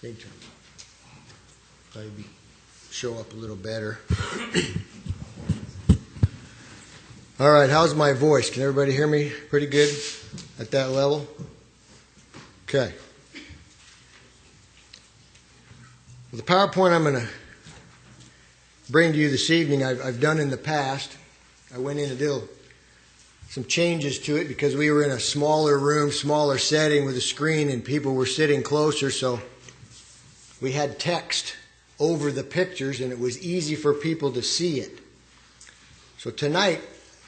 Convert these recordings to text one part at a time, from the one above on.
Big turn. Maybe show up a little better. All right, how's my voice? Can everybody hear me pretty good at that level? Okay. Well, the PowerPoint I'm going to bring to you this evening, I've done in the past. I went in and did some changes to it because we were in a smaller room, smaller setting with a screen, and people were sitting closer, so we had text over the pictures, and it was easy for people to see it. So tonight,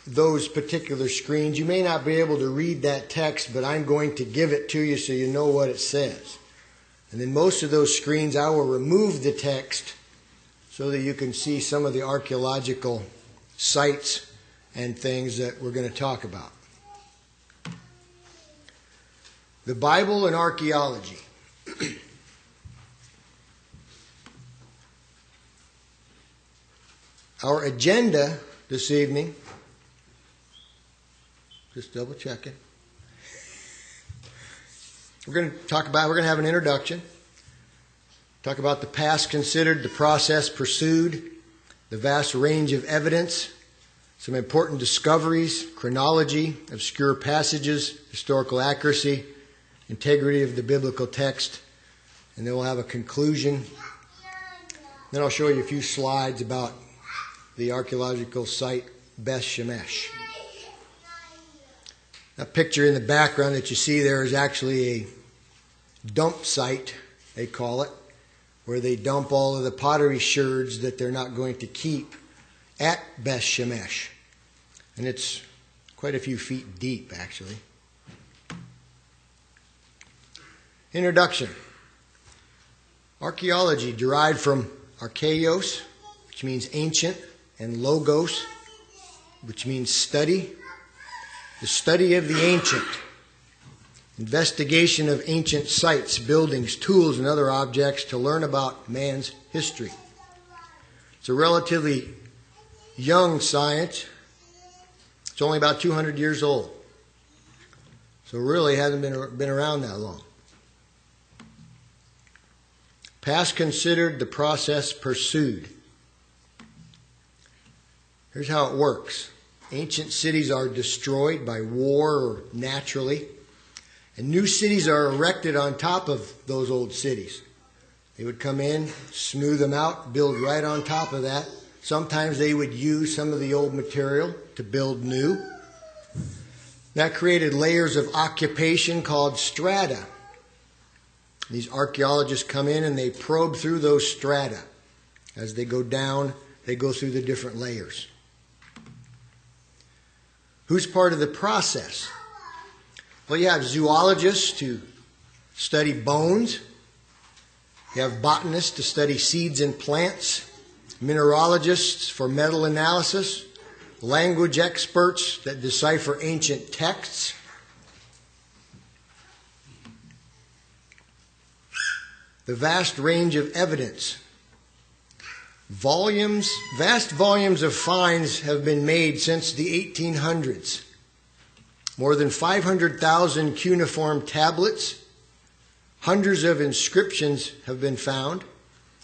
those particular screens, you may not be able to read that text, but I'm going to give it to you so you know what it says. And then most of those screens, I will remove the text so that you can see some of the archaeological sites and things that we're going to talk about. The Bible and archaeology. Our agenda this evening, just double checking. We're going to have an introduction. Talk about the past considered, the process pursued, the vast range of evidence, some important discoveries, chronology, obscure passages, historical accuracy, integrity of the biblical text, and then we'll have a conclusion. Then I'll show you a few slides about the archaeological site Beth Shemesh. That picture in the background that you see there is actually a dump site, they call it, where they dump all of the pottery sherds that they're not going to keep at Beth Shemesh. And it's quite a few feet deep, actually. Introduction. Archaeology derived from archaeos, which means ancient, and logos, which means study. The study of the ancient. Investigation of ancient sites, buildings, tools, and other objects to learn about man's history. It's a relatively young science. It's only about 200 years old. So really hasn't been around that long. Past considered, the process pursued. Here's how it works. Ancient cities are destroyed by war or naturally, and new cities are erected on top of those old cities. They would come in, smooth them out, build right on top of that. Sometimes they would use some of the old material to build new. That created layers of occupation called strata. These archaeologists come in and they probe through those strata. As they go down, they go through the different layers. Who's part of the process? Well, you have zoologists to study bones. You have botanists to study seeds and plants. Mineralogists for metal analysis. Language experts that decipher ancient texts. The vast range of evidence. Vast volumes of finds have been made since the 1800s. More than 500,000 cuneiform tablets. Hundreds of inscriptions have been found.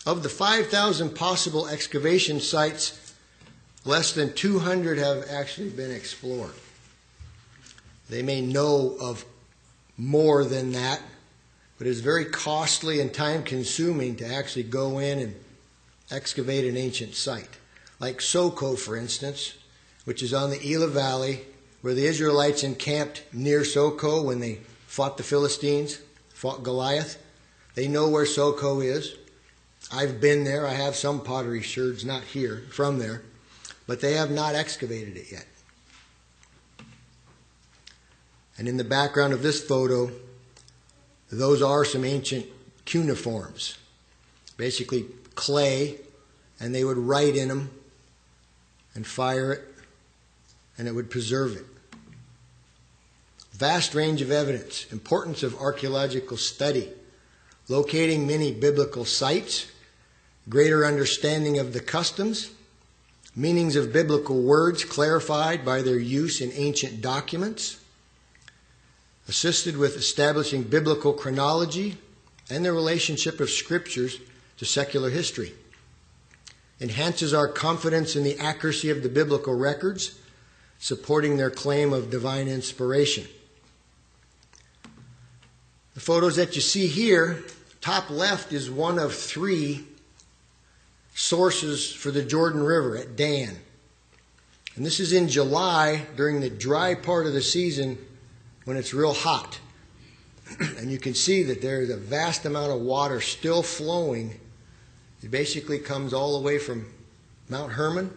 Of the 5,000 possible excavation sites, less than 200 have actually been explored. They may know of more than that, but it's very costly and time-consuming to actually go in and excavate an ancient site. Like Soko, for instance, which is on the Elah Valley, where the Israelites encamped near Soko when they fought the Philistines, fought Goliath. They know where Soko is. I've been there. I have some pottery sherds, not here, from there. But they have not excavated it yet. And in the background of this photo, those are some ancient cuneiforms. Basically clay, and they would write in them and fire it, and it would preserve it. Vast range of evidence. Importance of archaeological study. Locating many biblical sites. Greater understanding of the customs. Meanings of biblical words clarified by their use in ancient documents. Assisted with establishing biblical chronology, and the relationship of scriptures to secular history. Enhances our confidence in the accuracy of the biblical records, supporting their claim of divine inspiration. The photos that you see here, top left is one of 3 sources for the Jordan River at Dan. And this is in July during the dry part of the season when it's real hot. And you can see that there's a vast amount of water still flowing. It basically comes all the way from Mount Hermon,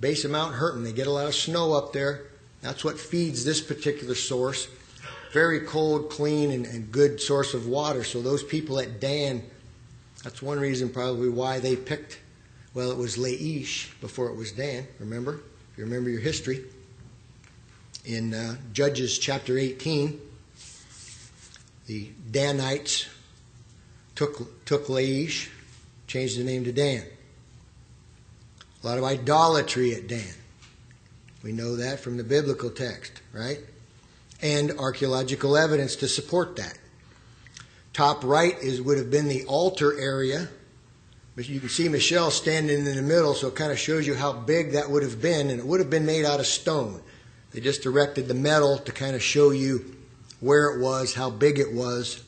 base of Mount Hermon. They get a lot of snow up there. That's what feeds this particular source. Very cold, clean, and good source of water. So those people at Dan, that's one reason probably why they picked, well, it was Laish before it was Dan, remember? If you remember your history. In Judges chapter 18, the Danites took Laish, changed the name to Dan. A lot of idolatry at Dan. We know that from the biblical text, right? And archaeological evidence to support that. Top right would have been the altar area. But you can see Michelle standing in the middle, so it kind of shows you how big that would have been. And it would have been made out of stone. They just erected the metal to kind of show you where it was, how big it was.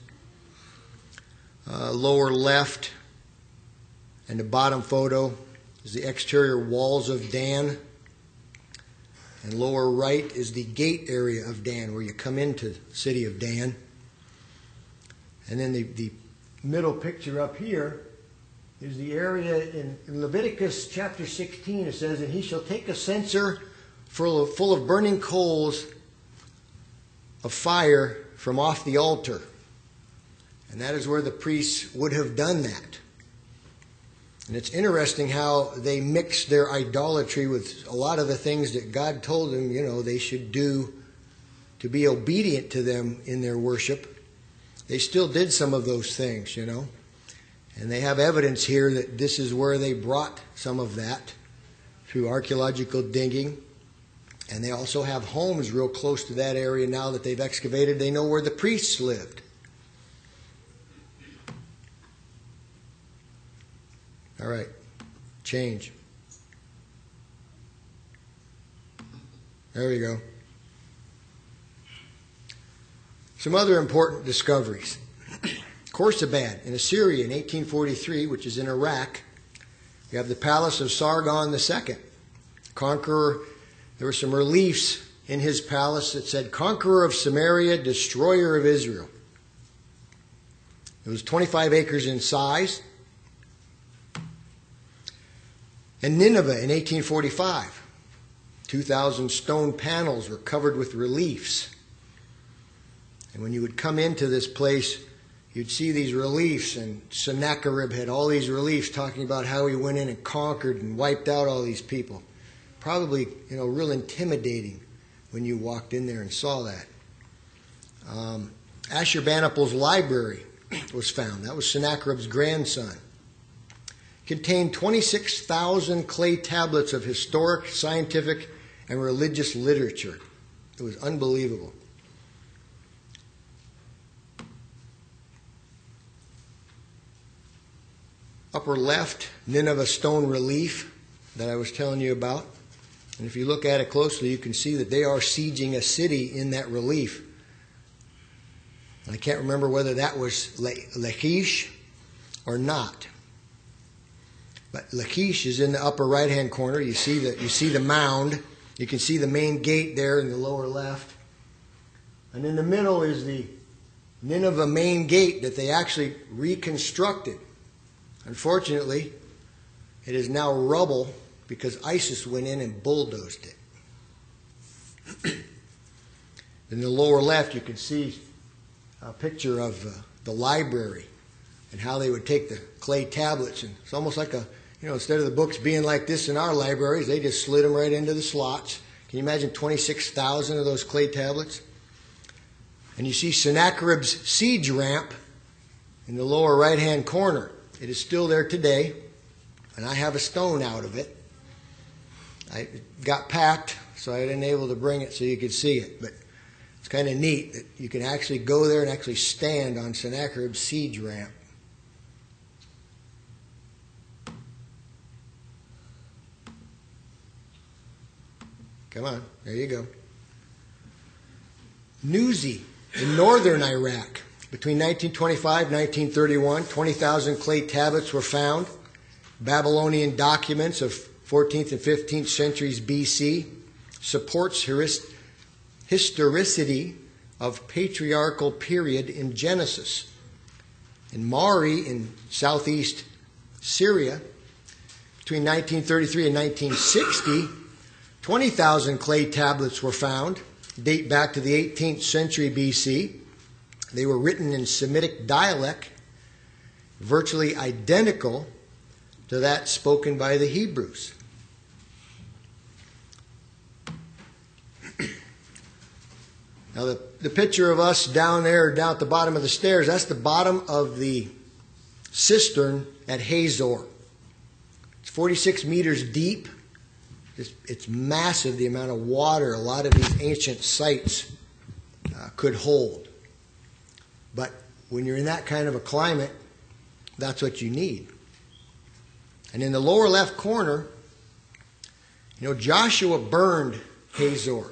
Lower left and the bottom photo is the exterior walls of Dan. And lower right is the gate area of Dan, where you come into the city of Dan. And then the middle picture up here is the area in Leviticus chapter 16. It says, "And he shall take a censer full of burning coals of fire from off the altar." And that is where the priests would have done that. And it's interesting how they mix their idolatry with a lot of the things that God told them, they should do to be obedient to them in their worship. They still did some of those things, And they have evidence here that this is where they brought some of that through archaeological digging. And they also have homes real close to that area now that they've excavated. They know where the priests lived. All right, change. There we go. Some other important discoveries. Khorsabad in Assyria in 1843, which is in Iraq. You have the palace of Sargon II, conqueror. There were some reliefs in his palace that said, "Conqueror of Samaria, destroyer of Israel." It was 25 acres in size. And Nineveh in 1845, 2,000 stone panels were covered with reliefs. And when you would come into this place, you'd see these reliefs, and Sennacherib had all these reliefs talking about how he went in and conquered and wiped out all these people. Probably, real intimidating when you walked in there and saw that. Ashurbanipal's library was found. That was Sennacherib's grandson. Contained 26,000 clay tablets of historic, scientific, and religious literature. It was unbelievable. Upper left, Nineveh stone relief that I was telling you about. And if you look at it closely, you can see that they are sieging a city in that relief. And I can't remember whether that was Lachish or not. But Lachish is in the upper right-hand corner. You see the mound. You can see the main gate there in the lower left. And in the middle is the Nineveh main gate that they actually reconstructed. Unfortunately, it is now rubble because ISIS went in and bulldozed it. In the lower left, you can see a picture of the library and how they would take the clay tablets, and it's almost like instead of the books being like this in our libraries, they just slid them right into the slots. Can you imagine 26,000 of those clay tablets? And you see Sennacherib's siege ramp in the lower right-hand corner. It is still there today, and I have a stone out of it. I got packed, so I wasn't able to bring it so you could see it. But it's kind of neat that you can actually go there and actually stand on Sennacherib's siege ramp. Come on, there you go. Nuzi in northern Iraq. Between 1925 and 1931, 20,000 clay tablets were found. Babylonian documents of 14th and 15th centuries BC supports historicity of patriarchal period in Genesis. In Mari in southeast Syria, between 1933 and 1960, 20,000 clay tablets were found, date back to the 18th century BC. They were written in Semitic dialect, virtually identical to that spoken by the Hebrews. Now the picture of us down there, down at the bottom of the stairs, that's the bottom of the cistern at Hazor. It's 46 meters deep. It's massive, the amount of water a lot of these ancient sites could hold. But when you're in that kind of a climate, that's what you need. And in the lower left corner, Joshua burned Hazor.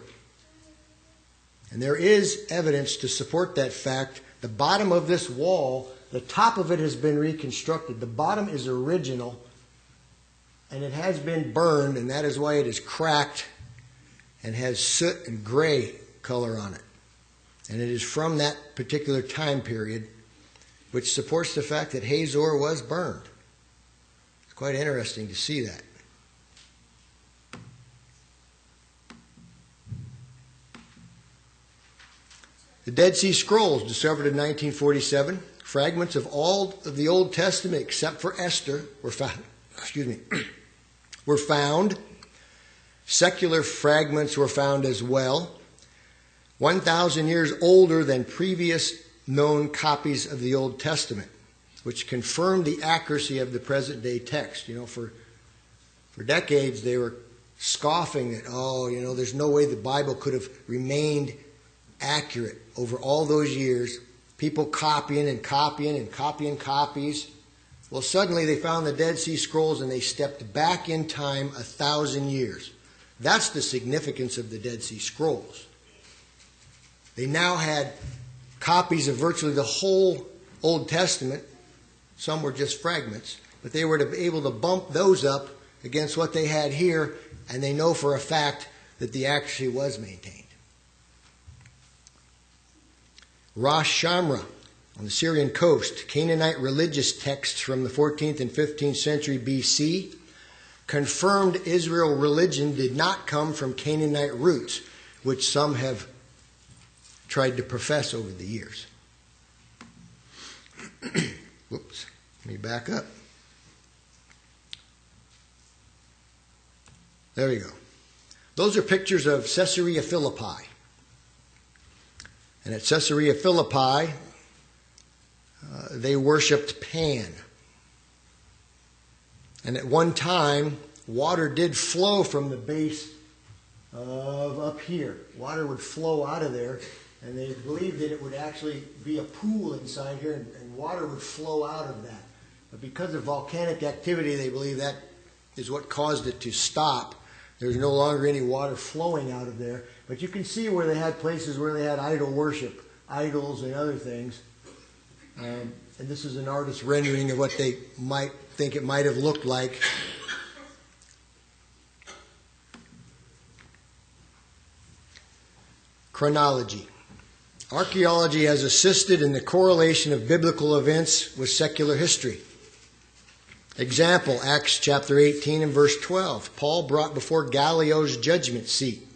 And there is evidence to support that fact. The bottom of this wall, the top of it has been reconstructed. The bottom is original, and it has been burned, and that is why it is cracked and has soot and gray color on it. And it is from that particular time period, which supports the fact that Hazor was burned. It's quite interesting to see that. The Dead Sea Scrolls, discovered in 1947, fragments of all of the Old Testament except for Esther were found. Were found. Secular fragments were found as well. 1,000 years older than previous known copies of the Old Testament, which confirmed the accuracy of the present day text. For decades they were scoffing at, there's no way the Bible could have remained accurate over all those years. People copying and copying and copying copies. Well, suddenly they found the Dead Sea Scrolls and they stepped back in time 1,000 years. That's the significance of the Dead Sea Scrolls. They now had copies of virtually the whole Old Testament. Some were just fragments, but they were able to bump those up against what they had here, and they know for a fact that the accuracy was maintained. Ras Shamra on the Syrian coast, Canaanite religious texts from the 14th and 15th century BC confirmed Israel religion did not come from Canaanite roots, which some have tried to profess over the years. Whoops, let me back up. There we go. Those are pictures of Caesarea Philippi. And at Caesarea Philippi, they worshipped Pan. And at one time, water did flow from the base of up here. Water would flow out of there, and they believed that it would actually be a pool inside here, and water would flow out of that. But because of volcanic activity, they believe that is what caused it to stop. There's no longer any water flowing out of there. But you can see where they had places where they had idol worship, idols and other things. And this is an artist's rendering of what they might think it might have looked like. Chronology. Archaeology has assisted in the correlation of biblical events with secular history. Example, Acts chapter 18 and verse 12. Paul brought before Gallio's judgment seat.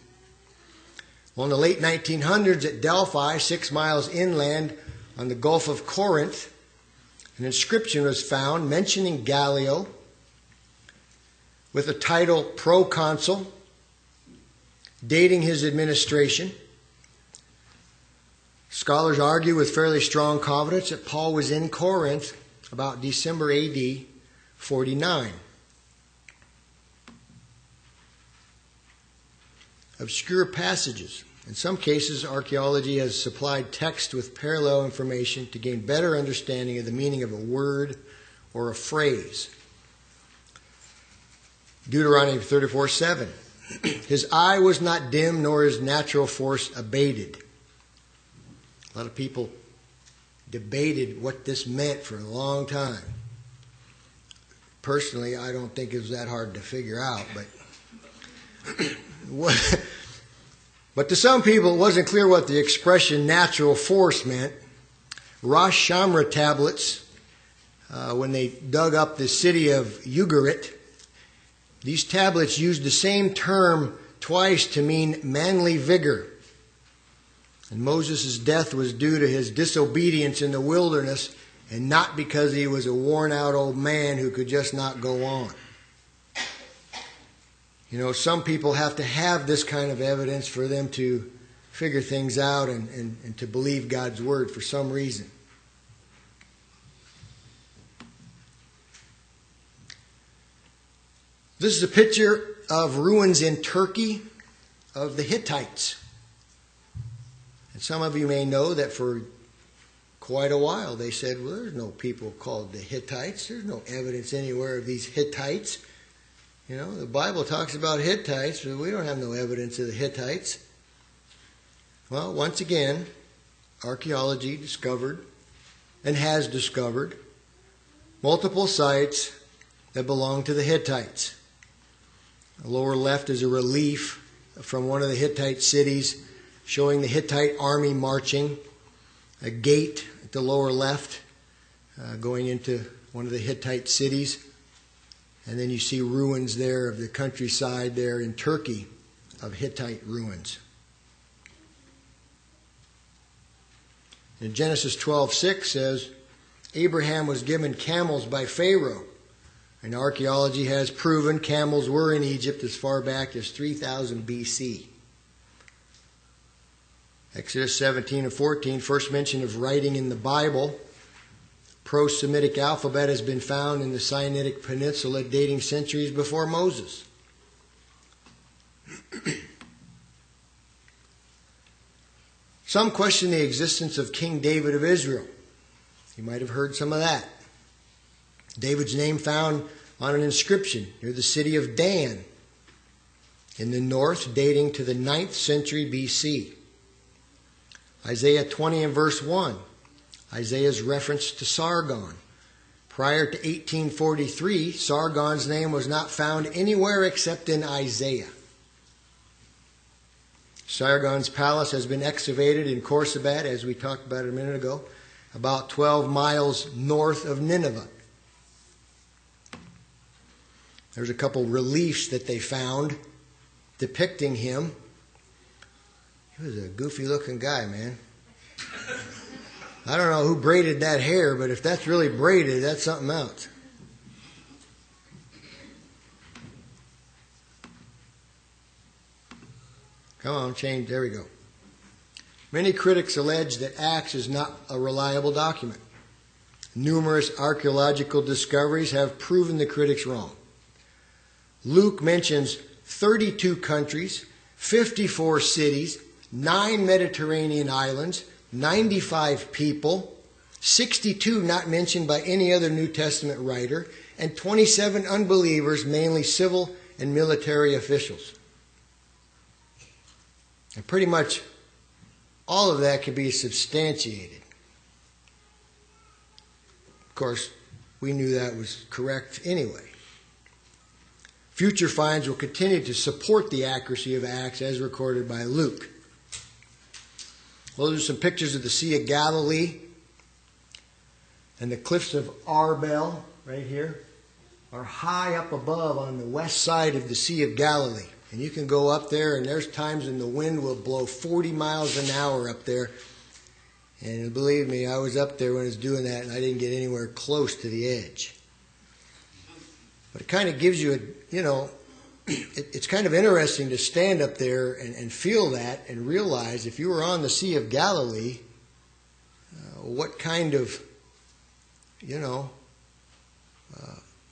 Well, in the late 1900s at Delphi, 6 miles inland on the Gulf of Corinth, an inscription was found mentioning Gallio with the title proconsul, dating his administration. Scholars argue with fairly strong confidence that Paul was in Corinth about December AD 49. Obscure passages. In some cases, archaeology has supplied text with parallel information to gain better understanding of the meaning of a word or a phrase. Deuteronomy 34:7. His eye was not dim, nor his natural force abated. A lot of people debated what this meant for a long time. Personally, I don't think it was that hard to figure out, but to some people it wasn't clear what the expression natural force meant. Rosh Shamra tablets, when they dug up the city of Ugarit, these tablets used the same term twice to mean manly vigor. And Moses' death was due to his disobedience in the wilderness and not because he was a worn-out old man who could just not go on. You know, some people have to have this kind of evidence for them to figure things out and to believe God's word for some reason. This is a picture of ruins in Turkey of the Hittites. And some of you may know that for quite a while they said, well, there's no people called the Hittites. There's no evidence anywhere of these Hittites. You know, the Bible talks about Hittites, but we don't have no evidence of the Hittites. Well, once again, archaeology discovered and has discovered multiple sites that belong to the Hittites. The lower left is a relief from one of the Hittite cities showing the Hittite army marching, a gate at the lower left going into one of the Hittite cities. And then you see ruins there of the countryside there in Turkey of Hittite ruins. In Genesis 12:6 says, Abraham was given camels by Pharaoh. And archaeology has proven camels were in Egypt as far back as 3000 BC. Exodus 17 and 14, first mention of writing in the Bible. Pro-Semitic alphabet has been found in the Sinaitic Peninsula dating centuries before Moses. Some question the existence of King David of Israel. You might have heard some of that. David's name found on an inscription near the city of Dan in the north, dating to the 9th century BC. Isaiah 20 and verse 1. Isaiah's reference to Sargon. Prior to 1843, Sargon's name was not found anywhere except in Isaiah. Sargon's palace has been excavated in Khorsabad, as we talked about a minute ago, about 12 miles north of Nineveh. There's a couple reliefs that they found depicting him. He was a goofy looking guy, man. I don't know who braided that hair, but if that's really braided, that's something else. Come on, change. There we go. Many critics allege that Acts is not a reliable document. Numerous archaeological discoveries have proven the critics wrong. Luke mentions 32 countries, 54 cities, 9 Mediterranean islands, 95 people, 62 not mentioned by any other New Testament writer, and 27 unbelievers, mainly civil and military officials. And pretty much all of that can be substantiated. Of course, we knew that was correct anyway. Future finds will continue to support the accuracy of Acts as recorded by Luke. Well, those are some pictures of the Sea of Galilee and the cliffs of Arbel right here are high up above on the west side of the Sea of Galilee. And you can go up there, and there's times when the wind will blow 40 miles an hour up there. And believe me, I was up there when it was doing that, and I didn't get anywhere close to the edge. But it kind of gives you it's kind of interesting to stand up there and feel that and realize if you were on the Sea of Galilee, what kind of,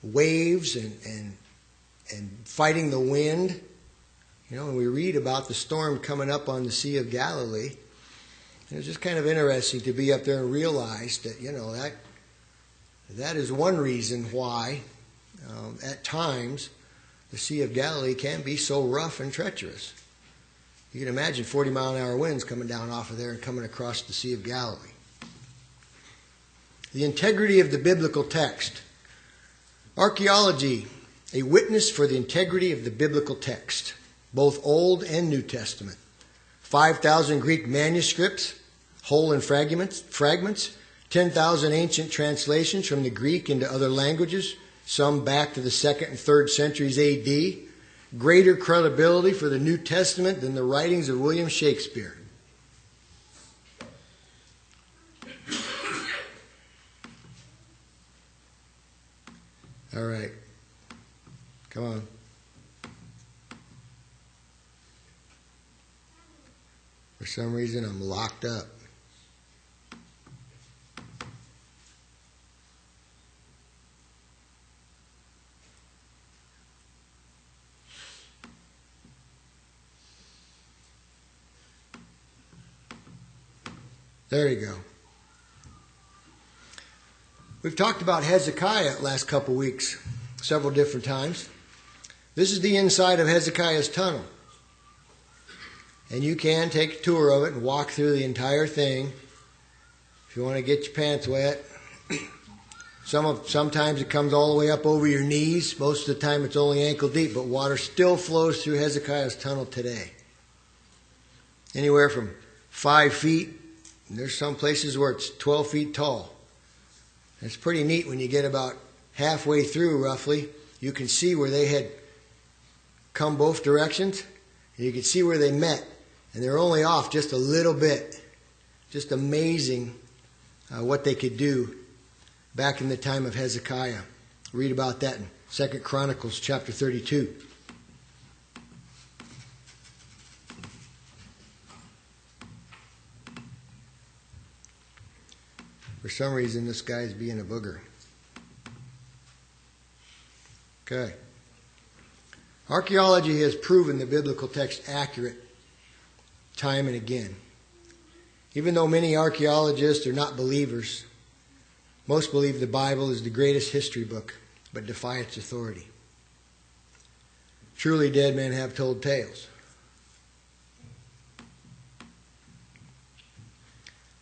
waves and fighting the wind, When we read about the storm coming up on the Sea of Galilee, it's just kind of interesting to be up there and realize that, that is one reason why at times the Sea of Galilee can be so rough and treacherous. You can imagine 40-mile-an-hour winds coming down off of there and coming across the Sea of Galilee. The integrity of the biblical text. Archaeology, a witness for the integrity of the biblical text, both Old and New Testament. 5,000 Greek manuscripts, whole and fragments, 10,000 ancient translations from the Greek into other languages, some back to the 2nd and 3rd centuries AD. Greater credibility for the New Testament than the writings of William Shakespeare. All right. Come on. For some reason, I'm locked up. There you go. We've talked about Hezekiah the last couple weeks, several different times. This is the inside of Hezekiah's tunnel. And you can take a tour of it and walk through the entire thing if you want to get your pants wet. Sometimes it comes all the way up over your knees. Most of the time it's only ankle deep, but water still flows through Hezekiah's tunnel today. Anywhere from 5 feet, and there's some places where it's 12 feet tall. It's pretty neat when you get about halfway through, roughly. You can see where they had come both directions, and you can see where they met. And they're only off just a little bit. Just amazing what they could do back in the time of Hezekiah. Read about that in 2 Chronicles chapter 32. For some reason, this guy's being a booger. Okay. Archaeology has proven the biblical text accurate time and again. Even though many archaeologists are not believers, most believe the Bible is the greatest history book, but defy its authority. Truly dead men have told tales.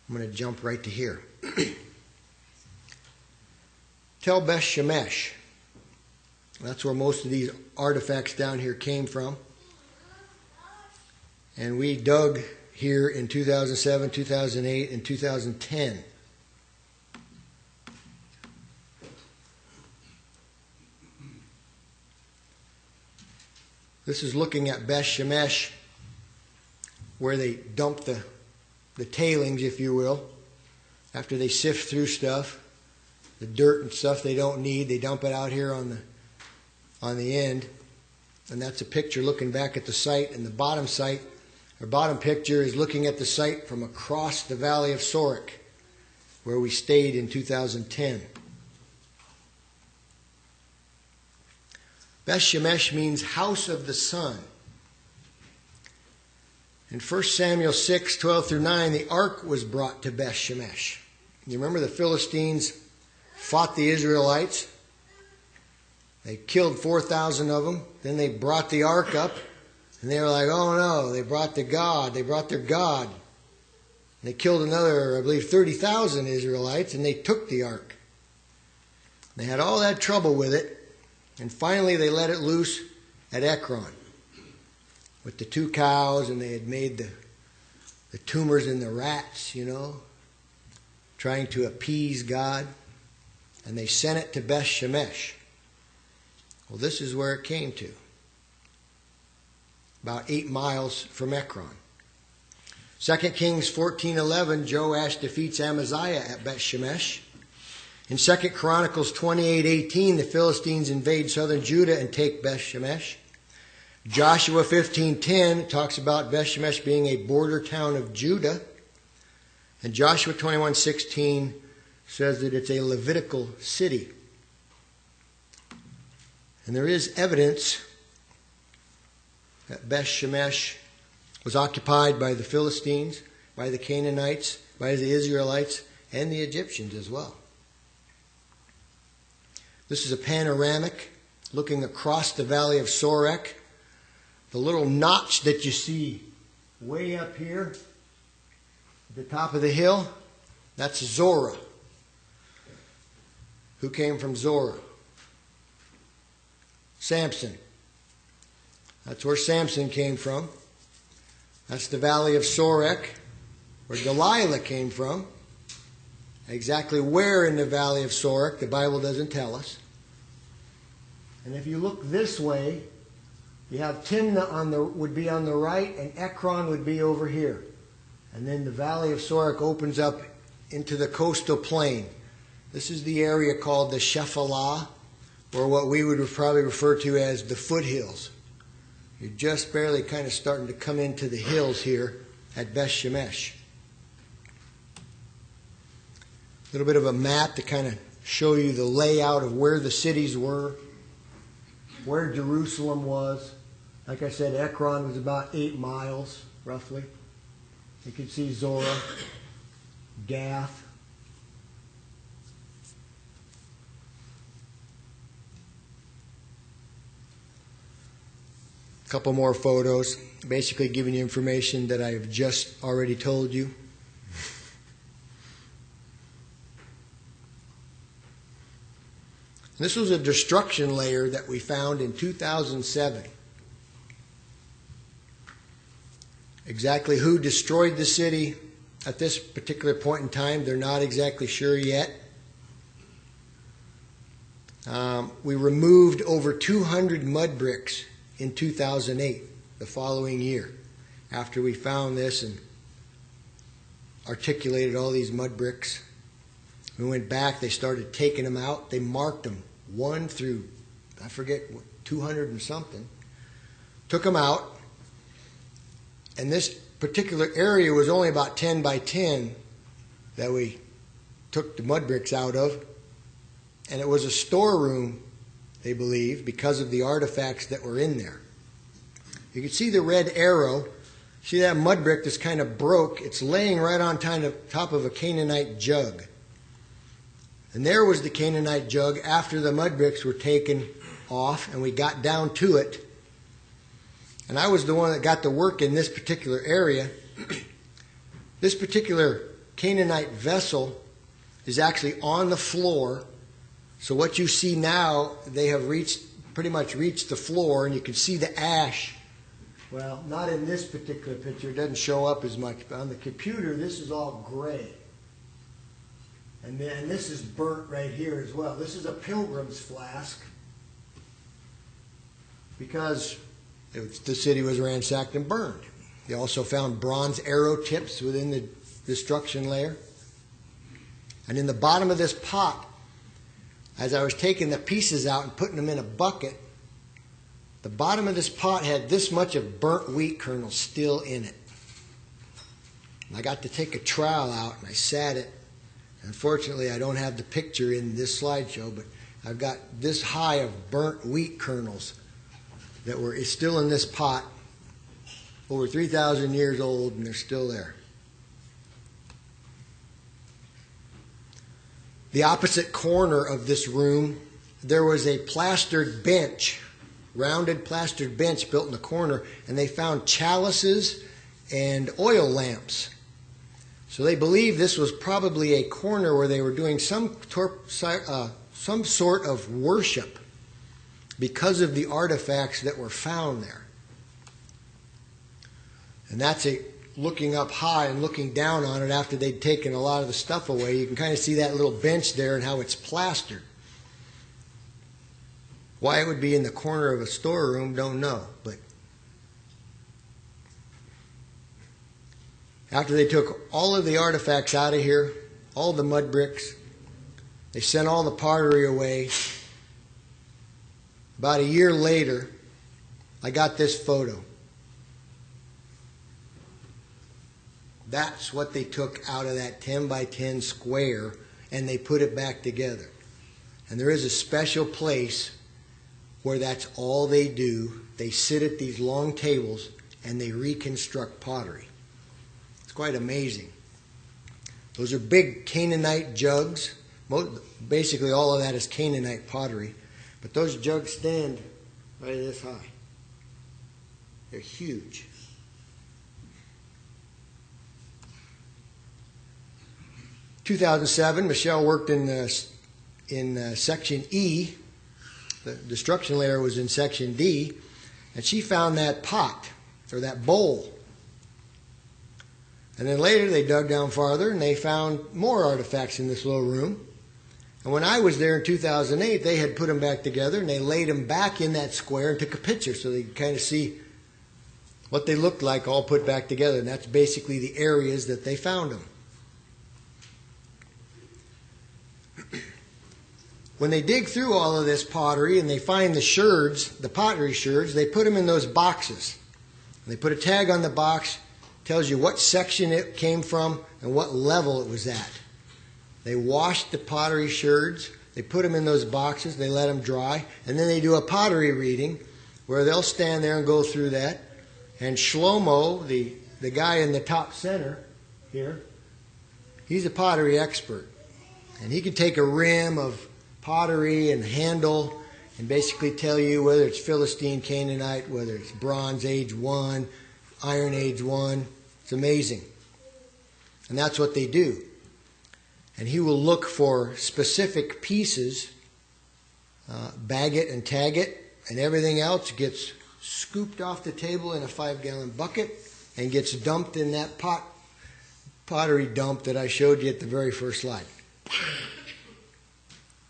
I'm going to jump right to here. Tel Beth Shemesh. That's where most of these artifacts down here came from. And we dug here in 2007, 2008, and 2010. This is looking at Beth Shemesh, where they dump the tailings, if you will. After they sift through stuff, the dirt and stuff they don't need, they dump it out here on the end. And that's a picture looking back at the site. And the bottom picture is looking at the site from across the valley of Sorek, where we stayed in 2010. Beth Shemesh means house of the sun. In 1 Samuel 6, 12 through 9, the ark was brought to Beth Shemesh. You remember the Philistines fought the Israelites? They killed 4,000 of them. Then they brought the ark up. And they were like, oh no, they brought their God. And they killed another, I believe, 30,000 Israelites, and they took the ark. They had all that trouble with it. And finally they let it loose at Ekron with the 2 cows, and they had made the tumors in the rats, trying to appease God. And they sent it to Beth Shemesh. Well, this is where it came to. About 8 miles from Ekron. 2 Kings 14:11, Joash defeats Amaziah at Beth Shemesh. In 2 Chronicles 28:18, the Philistines invade southern Judah and take Beth Shemesh. Joshua 15:10 talks about Beth Shemesh being a border town of Judah. And Joshua 21:16 says that it's a Levitical city. And there is evidence Beth Shemesh was occupied by the Philistines, by the Canaanites, by the Israelites, and the Egyptians as well. This is a panoramic looking across the valley of Sorek. The little notch that you see way up here at the top of the hill, that's Zorah. Who came from Zorah? Samson. That's where Samson came from. That's the valley of Sorek, where Delilah came from. Exactly where in the valley of Sorek, the Bible doesn't tell us. And if you look this way, you have Timnah would be on the right, and Ekron would be over here. And then the valley of Sorek opens up into the coastal plain. This is the area called the Shephelah, or what we would probably refer to as the foothills. You're just barely kind of starting to come into the hills here at Beth Shemesh. A little bit of a map to kind of show you the layout of where the cities were, where Jerusalem was. Like I said, Ekron was about 8 miles, roughly. You can see Zorah, Gath. A couple more photos, basically giving you information that I have just already told you. This was a destruction layer that we found in 2007. Exactly who destroyed the city at this particular point in time, they're not exactly sure yet. We removed over 200 mud bricks in 2008, the following year, after we found this and articulated all these mud bricks. We went back, they started taking them out, they marked them 1 through, I forget, 200 and something. Took them out, and this particular area was only about 10 by 10 that we took the mud bricks out of, and it was a storeroom, they believe, because of the artifacts that were in there. You can see the red arrow. See that mud brick that's kind of broke? It's laying right on top of a Canaanite jug. And there was the Canaanite jug after the mud bricks were taken off, and we got down to it. And I was the one that got to work in this particular area. This particular Canaanite vessel is actually on the floor. So what you see now, they have pretty much reached the floor, and you can see the ash. Well, not in this particular picture. It doesn't show up as much. But on the computer, this is all gray. And then this is burnt right here as well. This is a pilgrim's flask because the city was ransacked and burned. They also found bronze arrow tips within the destruction layer. And in the bottom of this pot, as I was taking the pieces out and putting them in a bucket, the bottom of this pot had this much of burnt wheat kernels still in it. And I got to take a trowel out and I sat it. Unfortunately, I don't have the picture in this slideshow, but I've got this high of burnt wheat kernels that were still in this pot, over 3,000 years old, and they're still there. The opposite corner of this room, there was a plastered bench, rounded plastered bench built in the corner, and they found chalices and oil lamps. So they believe this was probably a corner where they were doing some sort of worship because of the artifacts that were found there. And that's looking up high and looking down on it after they'd taken a lot of the stuff away. You can kind of see that little bench there and how it's plastered. Why it would be in the corner of a storeroom, don't know. But after they took all of the artifacts out of here, all the mud bricks, they sent all the pottery away. About a year later, I got this photo. That's what they took out of that 10 by 10 square, and they put it back together. And there is a special place where that's all they do. They sit at these long tables and they reconstruct pottery. It's quite amazing. Those are big Canaanite jugs. Basically all of that is Canaanite pottery. But those jugs stand right this high. They're huge. In 2007, Michelle worked in Section E. The destruction layer was in Section D. And she found that pot, or that bowl. And then later they dug down farther and they found more artifacts in this little room. And when I was there in 2008, they had put them back together and they laid them back in that square and took a picture so they could kind of see what they looked like all put back together. And that's basically the areas that they found them. When they dig through all of this pottery and they find the sherds, the pottery sherds, they put them in those boxes. And they put a tag on the box, tells you what section it came from and what level it was at. They washed the pottery sherds, they put them in those boxes, they let them dry, and then they do a pottery reading where they'll stand there and go through that. And Shlomo, the guy in the top center here, he's a pottery expert. And he can take a rim of pottery and handle and basically tell you whether it's Philistine, Canaanite, whether it's Bronze Age 1, Iron Age 1. It's amazing. And that's what they do. And he will look for specific pieces, bag it and tag it, and everything else gets scooped off the table in a 5-gallon bucket and gets dumped in that pottery dump that I showed you at the very first slide.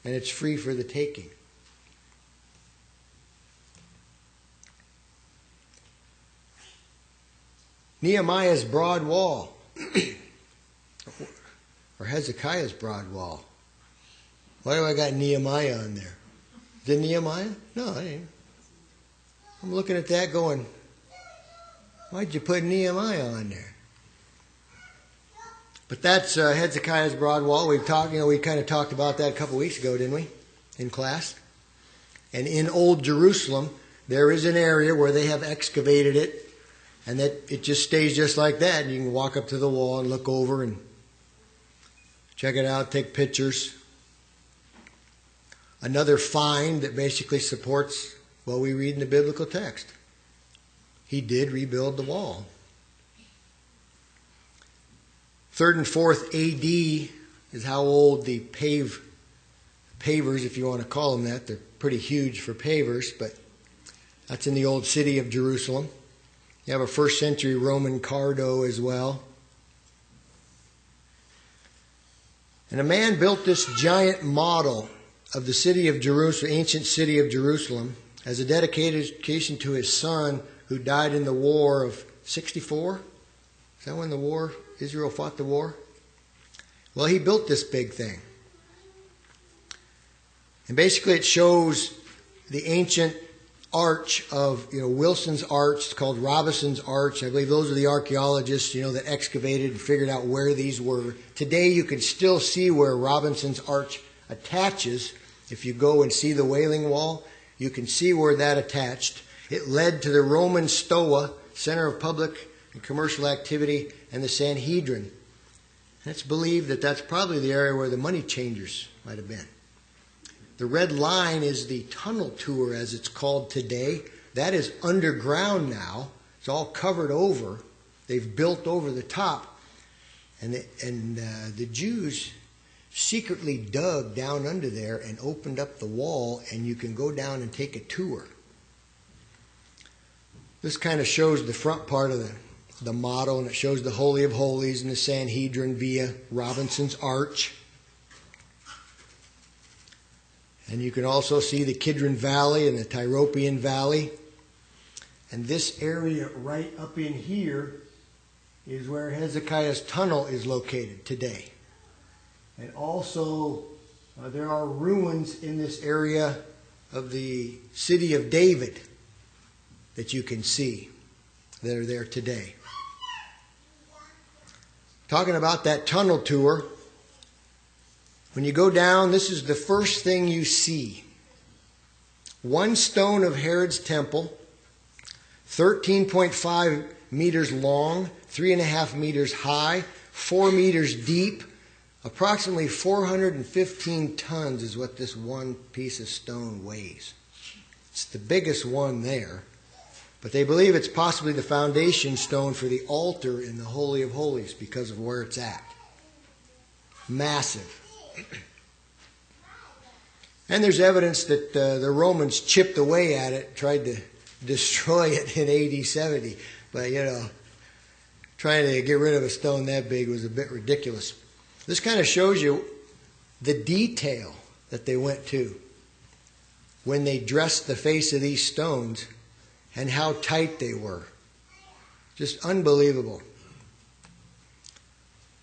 And it's free for the taking. Nehemiah's broad wall, or Hezekiah's broad wall. Why do I got Nehemiah on there? Is it Nehemiah? No, I ain't. I'm looking at that going, why'd you put Nehemiah on there? But that's Hezekiah's broad wall. We kind of talked about that a couple weeks ago, didn't we, in class? And in Old Jerusalem, there is an area where they have excavated it, and that it just stays just like that. And you can walk up to the wall and look over and check it out, take pictures. Another find that basically supports what we read in the biblical text. He did rebuild the wall. 3rd and 4th AD is how old the pavers, if you want to call them that. They're pretty huge for pavers, but that's in the old city of Jerusalem. You have a 1st century Roman cardo as well. And a man built this giant model of the city of Jerusalem, ancient city of Jerusalem, as a dedication to his son who died in the war of 64. Is that when Israel fought the war? Well, he built this big thing. And basically it shows the ancient arch of, Wilson's arch. It's called Robinson's arch. I believe those are the archaeologists, that excavated and figured out where these were. Today you can still see where Robinson's arch attaches. If you go and see the Wailing Wall, you can see where that attached. It led to the Roman Stoa, center of public and commercial activity, and the Sanhedrin. And it's believed that that's probably the area where the money changers might have been. The red line is the tunnel tour, as it's called today. That is underground now. It's all covered over. They've built over the top. And the Jews secretly dug down under there and opened up the wall, and you can go down and take a tour. This kind of shows the front part of the model, and it shows the Holy of Holies and the Sanhedrin via Robinson's Arch. And you can also see the Kidron Valley and the Tyropian Valley. And this area right up in here is where Hezekiah's tunnel is located today. And also there are ruins in this area of the city of David that you can see that are there today. Talking about that tunnel tour, when you go down, this is the first thing you see one stone of Herod's temple, 13.5 meters long, 3.5 meters high, 4 meters deep, approximately 415 tons is what this one piece of stone weighs. It's the biggest one there, but they believe it's possibly the foundation stone for the altar in the Holy of Holies because of where it's at. Massive. And there's evidence that the Romans chipped away at it, tried to destroy it in AD 70. But, trying to get rid of a stone that big was a bit ridiculous. This kind of shows you the detail that they went to when they dressed the face of these stones and how tight they were. Just unbelievable.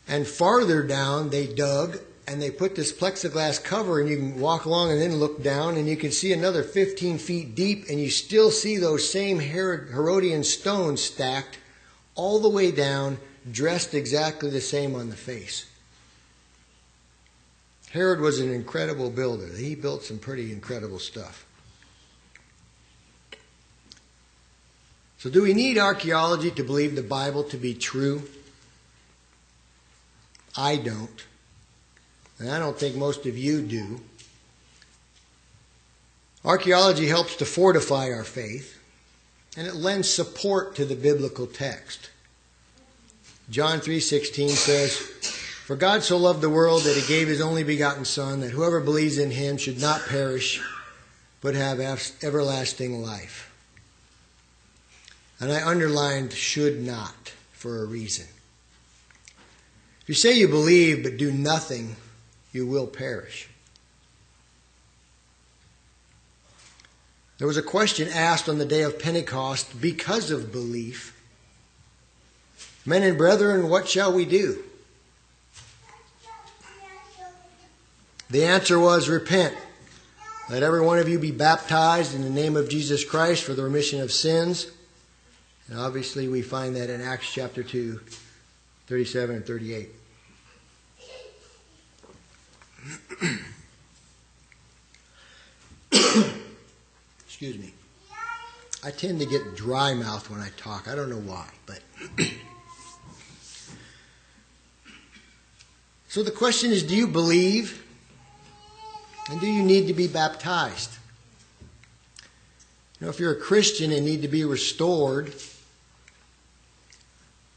And farther down, they dug and they put this plexiglass cover, and you can walk along and then look down and you can see another 15 feet deep, and you still see those same Herodian stones stacked all the way down, dressed exactly the same on the face. Herod was an incredible builder. He built some pretty incredible stuff. So do we need archaeology to believe the Bible to be true? I don't. And I don't think most of you do. Archaeology helps to fortify our faith, and it lends support to the biblical text. John 3:16 says, "For God so loved the world that he gave his only begotten Son, that whoever believes in him should not perish, but have everlasting life." And I underlined "should not" for a reason. If you say you believe but do nothing, you will perish. There was a question asked on the day of Pentecost because of belief. "Men and brethren, what shall we do?" The answer was, "Repent. Let every one of you be baptized in the name of Jesus Christ for the remission of sins." And obviously we find that in Acts chapter 2, 37 and 38. Excuse me. I tend to get dry mouth when I talk. I don't know why, but so the question is, do you believe? And do you need to be baptized? If you're a Christian and need to be restored,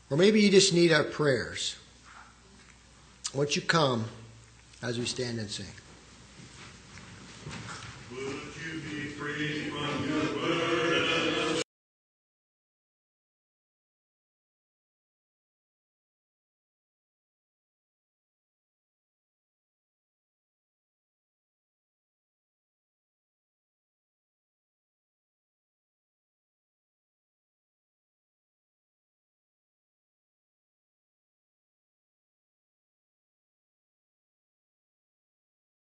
or maybe you just need our prayers, won't you come as we stand and sing? Would you be free from your burden?